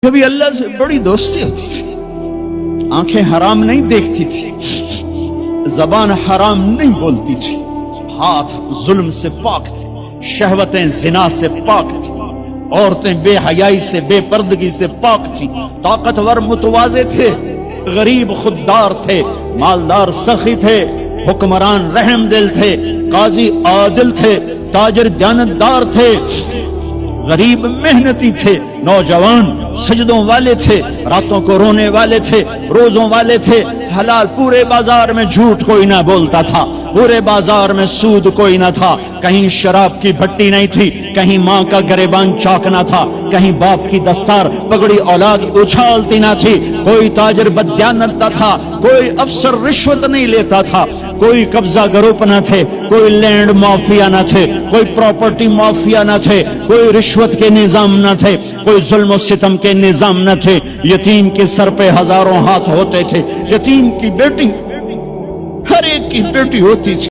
کبھی اللہ سے بڑی دوستی ہوتی تھی، آنکھیں حرام نہیں دیکھتی تھی، زبان حرام نہیں بولتی تھی، ہاتھ ظلم سے پاک تھے، شہوتیں زنا سے پاک تھی، عورتیں بے حیائی سے بے پردگی سے پاک تھی، طاقتور متواضع تھے، غریب خوددار تھے، مالدار سخی تھے، حکمران رحم دل تھے، قاضی عادل تھے، تاجر دیانتدار تھے، غریب محنتی تھے، نوجوان سجدوں والے تھے، راتوں کو رونے والے تھے، روزوں والے تھے، حلال پورے بازار میں جھوٹ کوئی نہ بولتا تھا، پورے بازار میں سود کوئی نہ تھا، کہیں شراب کی بھٹی نہیں تھی، کہیں ماں کا گریبان چاک نہ تھا، کہیں باپ کی دستار پگڑی اولاد اچھالتی نہ تھی، کوئی تاجر بددیانت نہ تھا، کوئی افسر رشوت نہیں لیتا تھا، کوئی قبضہ گروپ نہ تھے، کوئی لینڈ مافیا نہ تھے، کوئی پراپرٹی مافیا نہ تھے، کوئی رشوت کے نظام نہ تھے، کوئی ظلم و ستم کے نظام نہ تھے، یتیم کے سر پہ ہزاروں ہاتھ ہوتے تھے، یتیم کی بیٹی ہر ایک کی بیٹی ہوتی تھی۔